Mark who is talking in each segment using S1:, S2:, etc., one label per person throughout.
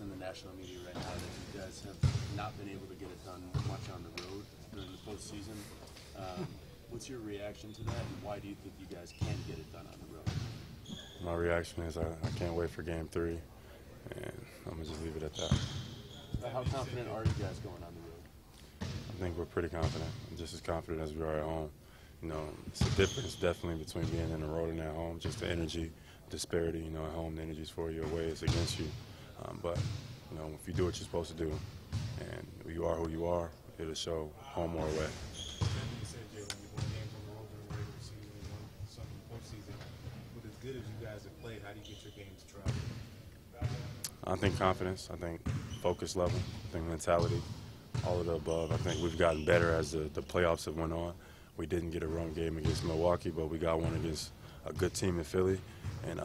S1: in the national media right now that you guys have not been able to get it done much on the road during the postseason. What's your reaction to that, and why do you think you guys can get it done on the road?
S2: My reaction is I can't wait for Game 3, and I'm going to just leave it at that.
S1: How confident are you guys going on the road?
S2: I think we're pretty confident. I'm just as confident as we are at home. You know, it's a difference definitely between being in the road and at home, just the energy disparity. You know, at home the energy's for you, away it's against you. But, you know, if you do what you're supposed to do and you are who you are, it'll show home or away.
S3: You said, Jaylen, you won games on the road in the regular season, you won some in the postseason. With as good as you guys have played, how do you get your games to travel?
S2: I think confidence, I think focus level, I think mentality, all of the above. I think we've gotten better as the playoffs have went on. We didn't get a road game against Milwaukee, but we got one against a good team in Philly, and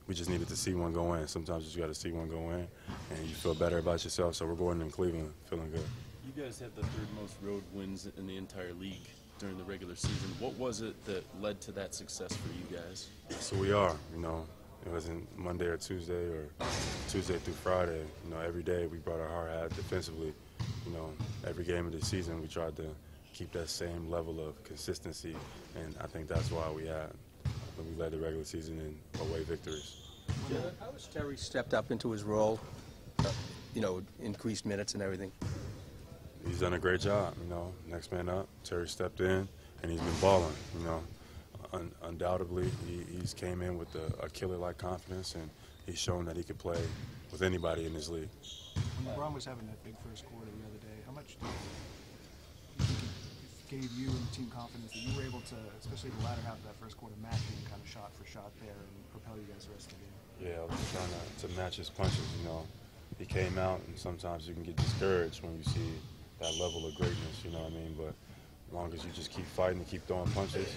S2: we just needed to see one go in. Sometimes you just got to see one go in, and you feel better about yourself. So we're going in Cleveland feeling good.
S1: You guys had the third most road wins in the entire league during the regular season. What was it that led to that success for you guys?
S2: So we are, you know, it wasn't Monday or Tuesday or Tuesday through Friday. You know, every day we brought our hard hat defensively. You know, every game of the season we tried to keep that same level of consistency, and I think that's why we led the regular season in away victories.
S4: How has Terry stepped up into his role, you know, increased minutes and everything?
S2: He's done a great job, you know, next man up. Terry stepped in, and he's been balling, you know. Undoubtedly, he's came in with a killer-like confidence, and he's shown that he could play with anybody in this league.
S5: When LeBron was having that big first quarter the other day, how much do you think it gave you and the team confidence that you were able to, especially the latter half of that first quarter, match him kind of shot for shot there and propel you guys the rest of the game?
S2: Yeah, I was trying to match his punches, you know. He came out, and sometimes you can get discouraged when you see that level of greatness, you know what I mean? But as long as you just keep fighting and keep throwing punches,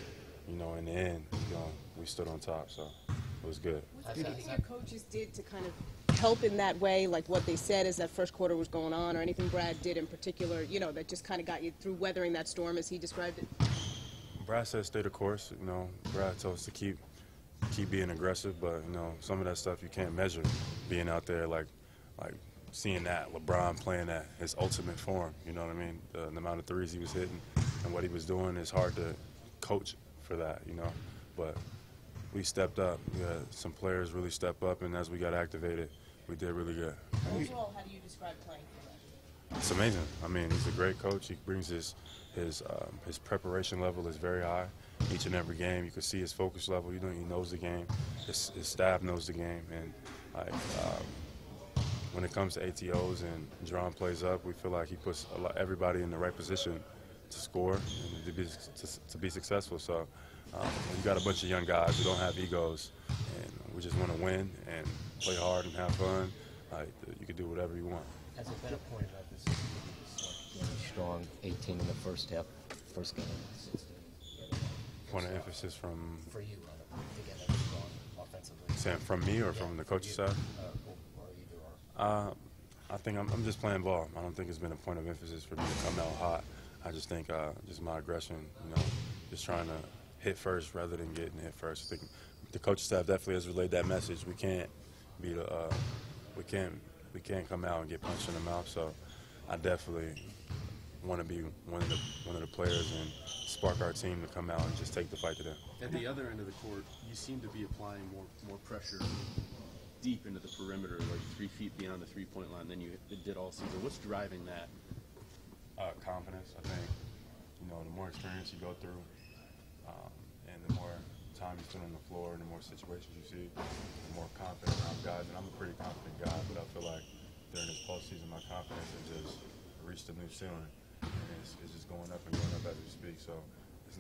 S2: you know, in the end, you know, we stood on top, so it was good.
S6: What's anything your coaches did to kind of help in that way, like what they said as that first quarter was going on, or anything Brad did in particular, you know, that just kind of got you through weathering that storm as he described it?
S2: Brad said stay the course, you know. Brad told us to keep being aggressive, but, you know, some of that stuff you can't measure being out there, like seeing that LeBron playing at his ultimate form, you know what I mean? The amount of threes he was hitting and what he was doing is hard to coach for that, you know. But we stepped up. We had some players really step up, and as we got activated, we did really good.
S6: Overall, how do you describe playing for that?
S2: It's amazing. I mean, he's a great coach. He brings his preparation level is very high. Each and every game, you can see his focus level. You know, he knows the game. His staff knows the game, and when it comes to ATOs and drawing plays up, we feel like he puts everybody in the right position to score and to be successful. So you got a bunch of young guys who don't have egos, and we just want to win and play hard and have fun. You can do whatever you want.
S7: Has it been a point about this really strong 18 in the first half, first game, 16?
S2: Point of emphasis from
S7: for you to get that strong offensively.
S2: Saying from me or from the coach's side?
S7: Or either or.
S2: I think I'm just playing ball. I don't think it's been a point of emphasis for me to come out hot. I just think just my aggression, you know, just trying to hit first rather than getting hit first. I think the coaching staff definitely has relayed that message. We can't be we can't come out and get punched in the mouth. So I definitely want to be one of the players and spark our team to come out and just take the fight to them.
S1: At the other end of the court, you seem to be applying more pressure deep into the perimeter, like 3 feet beyond the three-point line than you did all season. What's driving that?
S2: Confidence. I think, you know, the more experience you go through and the more time you spend on the floor and the more situations you see, the more confident I'm guys. And I'm a pretty confident guy, but I feel like during this postseason, my confidence has just reached a new ceiling. And it's just going up and going up as we speak. So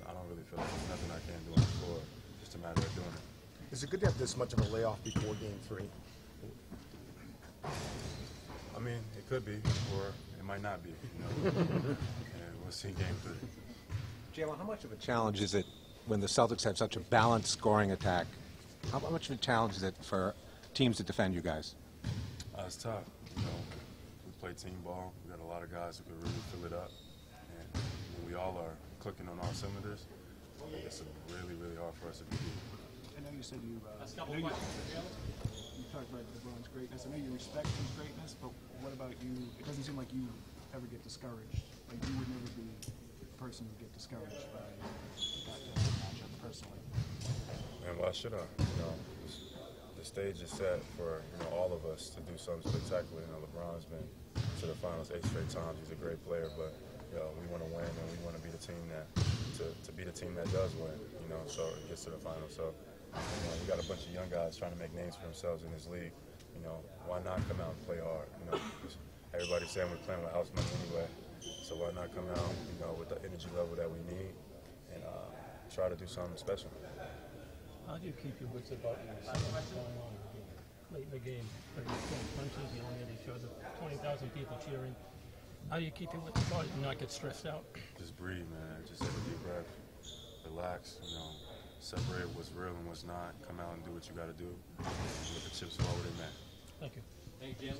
S2: I don't really feel like there's nothing I can do on the floor. Just a matter of doing it.
S8: Is it good to have this much of a layoff before Game 3?
S2: I mean, it could be, or it might not be. You know? And we'll see Game 3.
S9: Jaylen, how much of a challenge is it when the Celtics have such a balanced scoring attack? How much of a challenge is it for teams to defend you guys?
S2: It's tough. You know, we play team ball. We got a lot of guys who can really fill it up, and when we all are clicking on all cylinders, it's really, really hard for us to compete.
S5: I know you said you talked about LeBron's greatness. I know you respect his greatness, but what about you? It doesn't seem like you ever get discouraged. Like you would never be the person who get discouraged by that matchup personally.
S2: And why should I? The stage is set for all of us to do something spectacular. LeBron's been to the finals 8 straight times. He's a great player, but we want to win and we want to be the team that to be the team that does win. So it gets to the finals. So we got a bunch of young guys trying to make names for themselves in this league. Why not come out and play hard? Everybody's saying we're playing with house money anyway, so why not come out with the energy level that we need and try to do something special.
S10: How do you keep your wits about you? What's going on late in the game? Are you throwing punches, yelling at each other, 20,000 people cheering? How do you keep your wits about it and not get stressed out?
S2: Just breathe, man. Just take a deep breath. Relax, separate what's real and what's not. Come out and do what you got to do. Let the chips fall where they matter.
S10: Thank you.
S3: Thank you, Jim.